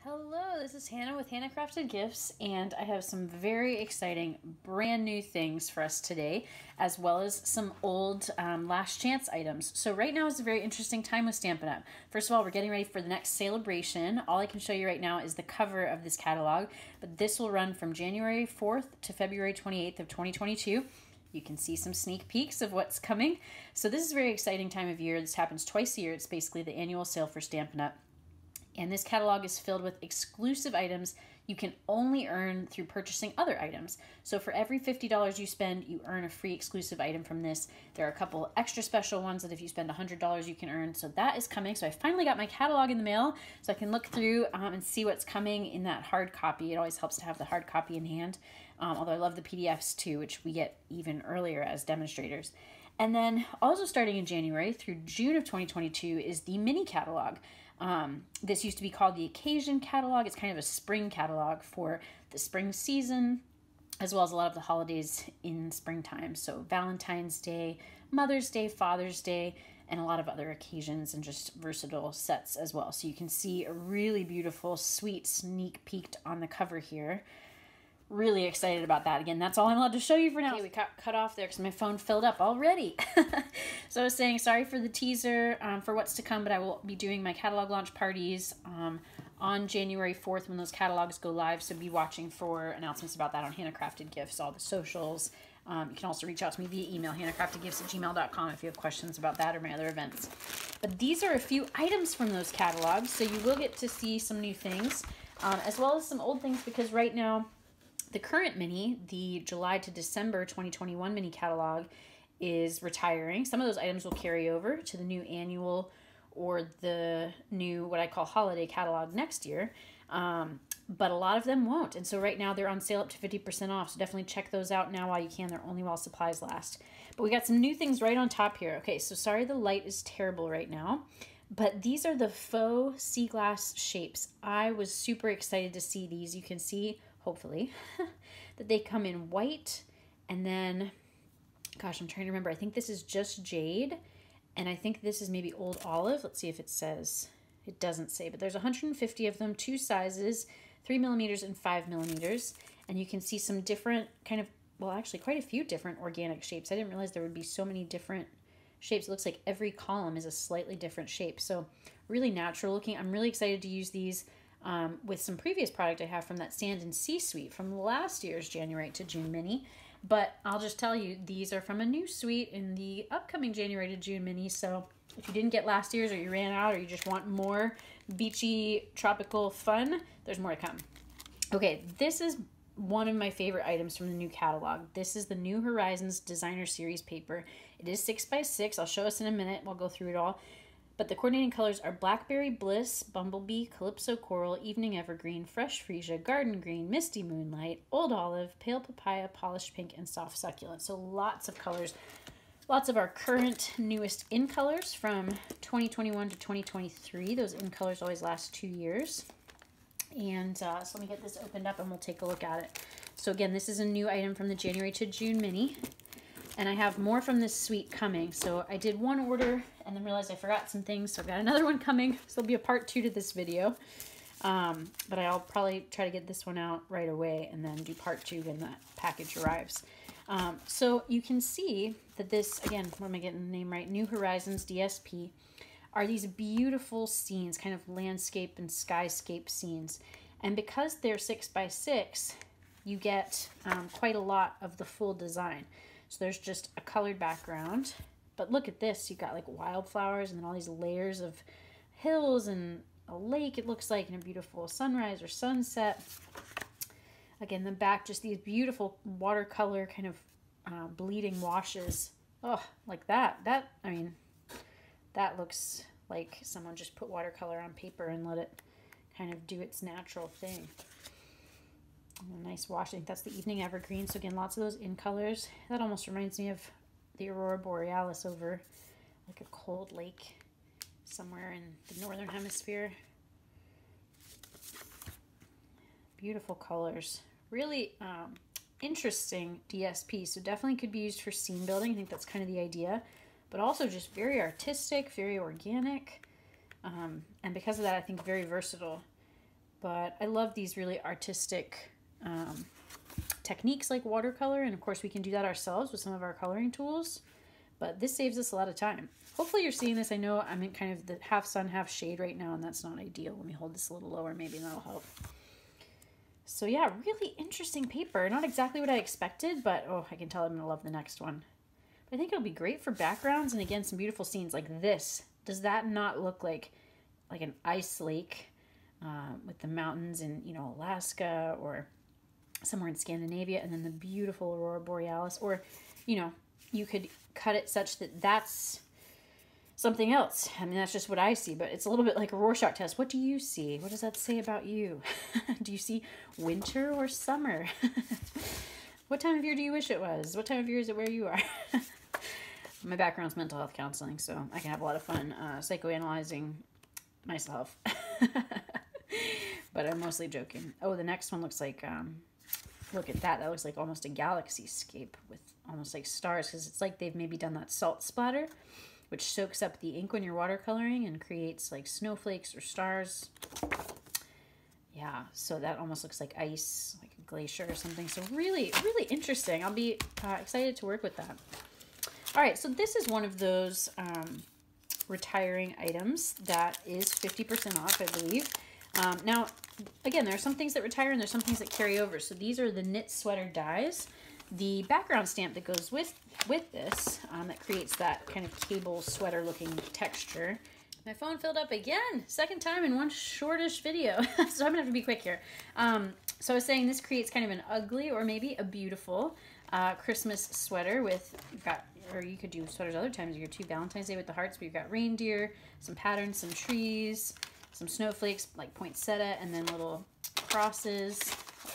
Hello, this is Hannah with Hannah Crafted Gifts, and I have some very exciting brand new things for us today, as well as some old last chance items. So right now is a very interesting time with Stampin' Up. First of all, we're getting ready for the next Sale-A-Bration. All I can show you right now is the cover of this catalog, but this will run from January 4th to February 28th of 2022. You can see some sneak peeks of what's coming. So this is a very exciting time of year. This happens twice a year. It's basically the annual sale for Stampin' Up. And this catalog is filled with exclusive items you can only earn through purchasing other items. So for every $50 you spend, you earn a free exclusive item from this. There are a couple extra special ones that if you spend $100 you can earn. So that is coming. So I finally got my catalog in the mail so I can look through and see what's coming in that hard copy. It always helps to have the hard copy in hand. Although I love the PDFs too, which we get even earlier as demonstrators. And then also starting in January through June of 2022 is the mini catalog. This used to be called the Occasion catalog. It's kind of a spring catalog for the spring season, as well as a lot of the holidays in springtime. So Valentine's Day, Mother's Day, Father's Day, and a lot of other occasions and just versatile sets as well. So you can see a really beautiful, sweet sneak peek on the cover here. Really excited about that. Again, that's all I'm allowed to show you for now. Okay, we got cut off there because my phone filled up already. So I was saying sorry for the teaser for what's to come, but I will be doing my catalog launch parties on January 4th when those catalogs go live. So be watching for announcements about that on Hannah Crafted Gifts, all the socials. You can also reach out to me via email, hannahcraftedgifts@gmail.com if you have questions about that or my other events. But these are a few items from those catalogs, so you will get to see some new things, as well as some old things, because right now, the current mini, the July to December 2021 mini catalog, is retiring. Some of those items will carry over to the new annual or the new, what I call holiday catalog next year, but a lot of them won't. And so right now they're on sale up to 50% off, so definitely check those out now while you can. They're only while supplies last. But we got some new things right on top here. Okay, so sorry the light is terrible right now, but these are the faux sea glass shapes. I was super excited to see these. You can see, hopefully, that they come in white, and then, gosh, I'm trying to remember. I think this is just jade, and I think this is maybe old olive. Let's see if it says. It doesn't say, but there's 150 of them, two sizes, 3mm and 5mm, and you can see some different kind of, well, actually quite a few different organic shapes. I didn't realize there would be so many different shapes. It looks like every column is a slightly different shape, so really natural looking. I'm really excited to use these with some previous product I have from that Sand and Sea suite from last year's January to June mini. But I'll just tell you, these are from a new suite in the upcoming January to June mini. So if you didn't get last year's, or you ran out, or you just want more beachy tropical fun, there's more to come. Okay, this is one of my favorite items from the new catalog. This is the new Horizons Designer Series paper. It is 6x6. I'll show us in a minute. We'll go through it all. But the coordinating colors are Blackberry Bliss, Bumblebee, Calypso Coral, Evening Evergreen, Fresh Freesia, Garden Green, Misty Moonlight, Old Olive, Pale Papaya, Polished Pink, and Soft Succulent. So lots of colors. Lots of our current newest in colors from 2021 to 2023. Those in colors always last 2 years. And so let me get this opened up and we'll take a look at it. So again, this is a new item from the January to June mini. And I have more from this suite coming. So I did one order and then realized I forgot some things. So I've got another one coming. So there'll be a part 2 to this video. But I'll probably try to get this one out right away and then do part 2 when that package arrives. So you can see that this, again, what am I getting the name right? New Horizons Dsp are these beautiful scenes, kind of landscape and skyscape scenes. And because they're 6x6, you get quite a lot of the full design. So there's just a colored background, but look at this. You've got like wildflowers and then all these layers of hills and a lake, it looks like, and a beautiful sunrise or sunset. Again, the back, just these beautiful watercolor kind of bleeding washes. Oh, like that. I mean, that looks like someone just put watercolor on paper and let it kind of do its natural thing. A nice wash. I think that's the Evening Evergreen. So again, lots of those in colors. That almost reminds me of the Aurora Borealis over like a cold lake somewhere in the northern hemisphere. Beautiful colors. Really interesting DSP. So definitely could be used for scene building. I think that's kind of the idea. But also just very artistic, very organic. And because of that, I think very versatile. But I love these really artistic techniques like watercolor. And of course we can do that ourselves with some of our coloring tools. But this saves us a lot of time. Hopefully you're seeing this. I know I'm in kind of the half sun, half shade right now, and that's not ideal. Let me hold this a little lower. Maybe that'll help. So yeah, really interesting paper. Not exactly what I expected, but oh, I can tell I'm going to love the next one. But I think it'll be great for backgrounds and again, some beautiful scenes like this. Does that not look like an ice lake with the mountains in, you know, Alaska or somewhere in Scandinavia, and then the beautiful Aurora Borealis? Or, you know, you could cut it such that that's something else. I mean, that's just what I see, but it's a little bit like a Rorschach test. What do you see? What does that say about you? Do you see winter or summer? What time of year do you wish it was? What time of year is it where you are? My background's mental health counseling, so I can have a lot of fun psychoanalyzing myself. But I'm mostly joking. Oh, the next one looks like, look at that. That looks like almost a galaxy scape with almost like stars, because it's like they've maybe done that salt splatter, which soaks up the ink when you're watercoloring and creates like snowflakes or stars. Yeah, so that almost looks like ice, like a glacier or something. So really, really interesting. I'll be excited to work with that. All right, so this is one of those retiring items that is 50% off, I believe. Now, again, there are some things that retire and there's some things that carry over. So these are the knit sweater dies. The background stamp that goes with this, that creates that kind of cable sweater looking texture. My phone filled up again, second time in one shortish video. So I'm gonna have to be quick here. So I was saying this creates kind of an ugly or maybe a beautiful Christmas sweater with, you've got, or you could do sweaters other times of year too, Valentine's Day with the hearts, but you've got reindeer, some patterns, some trees, some snowflakes like poinsettia, and then little crosses,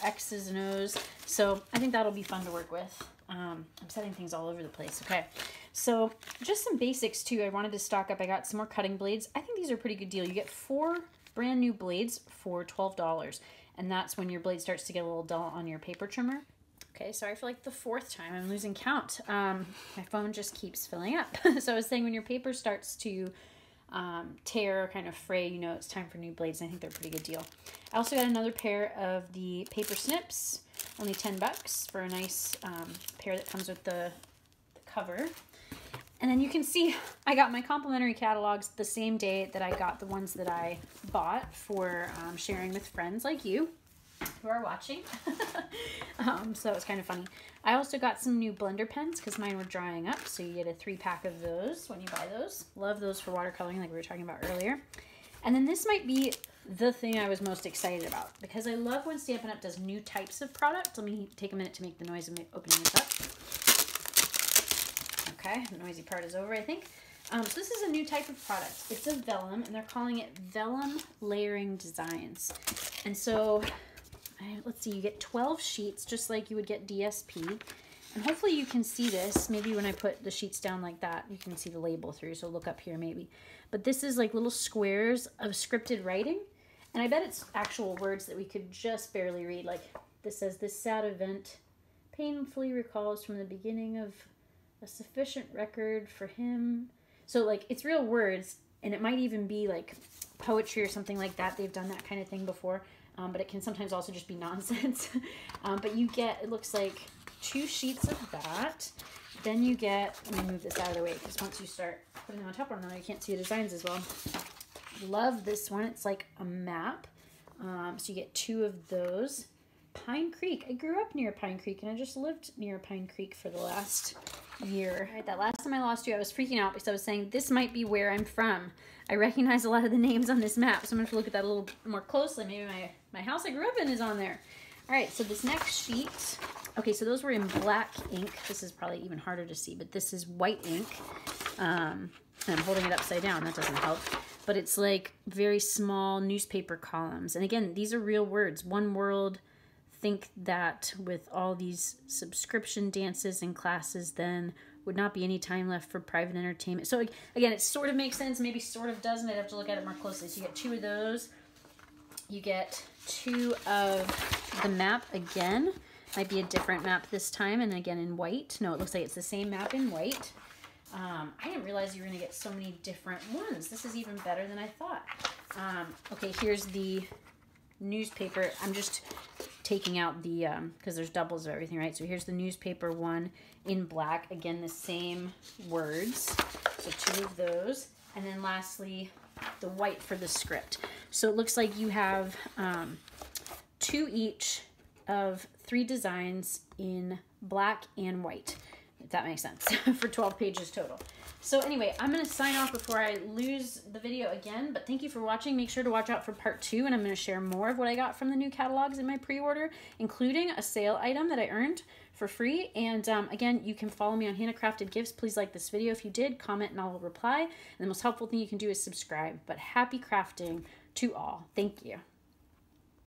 X's and O's. So I think that'll be fun to work with. I'm setting things all over the place. Okay, so just some basics too. I wanted to stock up. I got some more cutting blades. I think these are a pretty good deal. You get 4 brand new blades for $12, and that's when your blade starts to get a little dull on your paper trimmer. Okay, sorry for like the 4th time. I'm losing count. My phone just keeps filling up. So I was saying when your paper starts to tear or kind of fray, you know it's time for new blades. I think they're a pretty good deal. I also got another pair of the paper snips, only $10 for a nice pair that comes with the cover. And then you can see I got my complimentary catalogs the same day that I got the ones that I bought for sharing with friends like you who are watching. So that was kind of funny. I also got some new blender pens because mine were drying up, so you get a 3-pack of those when you buy those. Love those for watercoloring like we were talking about earlier. And then this might be the thing I was most excited about because I love when Stampin' Up! Does new types of product. Let me take a minute to make the noise of opening this up. Okay, the noisy part is over, I think. So this is a new type of product. It's a vellum, and they're calling it Vellum Layering Designs. And so let's see, you get 12 sheets, just like you would get DSP. And hopefully you can see this. Maybe when I put the sheets down like that, you can see the label through. So look up here maybe. But this is like little squares of scripted writing. And I bet it's actual words that we could just barely read. Like this says, this sad event painfully recalls from the beginning of a sufficient record for him. So like it's real words, and it might even be like poetry or something like that. They've done that kind of thing before. But it can sometimes also just be nonsense. But you get, it looks like 2 sheets of that. Then you get, let me move this out of the way because once you start putting them on top of one another, you can't see the designs as well. Love this one. It's like a map. So you get 2 of those. Pine Creek. I grew up near Pine Creek, and I just lived near Pine Creek for the last year. All right, that last time I lost you, I was freaking out because I was saying this might be where I'm from. I recognize a lot of the names on this map, so I'm going to have to look at that a little more closely. Maybe my house I grew up in is on there. All right, so this next sheet, okay, so those were in black ink. This is probably even harder to see, but this is white ink. And I'm holding it upside down. That doesn't help. But it's like very small newspaper columns. And again, these are real words. One world. Think that with all these subscription dances and classes, then would not be any time left for private entertainment. So again, it sort of makes sense, maybe sort of doesn't. I'd have to look at it more closely. So you get 2 of those. You get 2 of the map again. Might be a different map this time, and again in white. No, it looks like it's the same map in white. I didn't realize you were going to get so many different ones. This is even better than I thought. Okay, here's the newspaper. I'm just taking out the, because there's doubles of everything, right? So here's the newspaper one in black. Again, the same words. So 2 of those. And then lastly, the white for the script. So it looks like you have 2 each of 3 designs in black and white, if that makes sense, for 12 pages total. So anyway, I'm going to sign off before I lose the video again, but thank you for watching. Make sure to watch out for part 2, and I'm going to share more of what I got from the new catalogs in my pre-order, including a sale item that I earned for free. And again, you can follow me on Hannah Crafted Gifts. Please like this video if you did, comment, and I'll reply. And the most helpful thing you can do is subscribe. But happy crafting to all. Thank you.